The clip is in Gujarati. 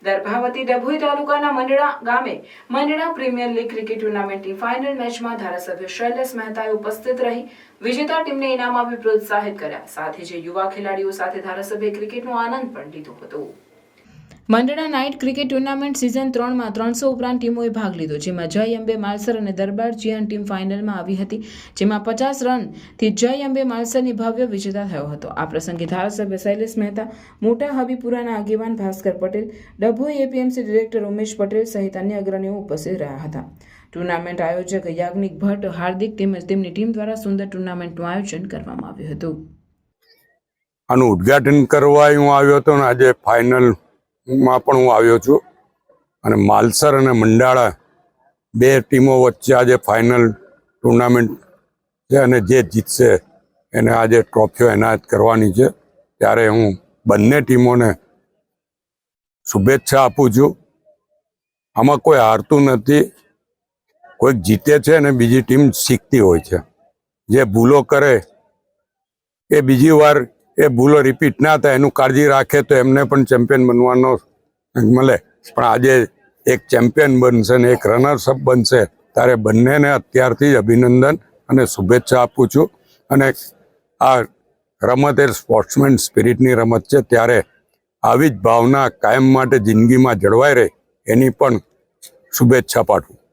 દર્ભાવતી ડભોઈ તાલુકાના મંડળા ગામે મંડળા પ્રીમિયર લીગ ક્રિકેટ ટુર્નામેન્ટની ફાઇનલ મેચમાં ધારાસભ્ય શૈલેષ મહેતાએ ઉપસ્થિત રહી વિજેતા ટીમને ઇનામ આપી પ્રોત્સાહિત કર્યા. સાથે જ યુવા ખેલાડીઓ સાથે ધારાસભ્યએ ક્રિકેટનો આનંદ પણ લીધો હતો. મંડળા નાઇટ ક્રિકેટ ટુર્નામેન્ટ સિઝન 3 માં 300 ઉપરાંત ટીમોએ ભાગ લીધો, જેમાં જય અંબે માલસર અને દરબાર જીયાન ટીમ ફાઇનલમાં આવી હતી, જેમાં 50 રનથી જય અંબે માલસરની ભવ્ય વિજેતા થયો હતો. આ પ્રસંગે ધારાસભ્ય શૈલેષ મહેતા, મોટા હબીપુરાના આગેવાન ભાસ્કર પટેલ, ડભોઈ એપીએમસી ડિરેક્ટર ઉમેશ પટેલ સહિત અન્ય અગ્રણીઓ ઉપસ્થિત રહ્યા હતા. ટુર્નામેન્ટ આયોજક યાજ્ઞિક ભટ્ટ, હાર્દિક તેમજ તેમની ટીમ દ્વારા સુંદર ટુર્નામેન્ટનું આયોજન કરવામાં આવ્યું હતું. આનું ઉદ્ઘાટન કરવા હું આવ્યો હતો અને આજે ફાઇનલ માં પણ હું આવ્યો છું અને માલસર અને મંડાળા બે ટીમો વચ્ચે આજે ફાઇનલ ટુર્નામેન્ટ છે અને જે જીતશે એને આજે ટ્રોફીઓ એનાયત કરવાની છે. ત્યારે હું બંને ટીમોને શુભેચ્છા આપું છું. આમાં કોઈ હારતું નથી, કોઈક જીતે છે અને બીજી ટીમ શીખતી હોય છે. જે ભૂલો કરે એ બીજી વાર એ ભૂલો રિપીટ ના થાય એનું કાળજી રાખે તો એમને પણ ચેમ્પિયન બનવાનો મળે. પણ આજે એક ચેમ્પિયન બનશે ને એક રનર્સઅપ બનશે, ત્યારે બંનેને અત્યારથી જ અભિનંદન અને શુભેચ્છા આપું છું. અને આ રમત એ સ્પોર્ટ્સમેન સ્પિરિટની રમત છે, ત્યારે આવી જ ભાવના કાયમ માટે જિંદગીમાં જળવાઈ રહે એની પણ શુભેચ્છા પાઠવું.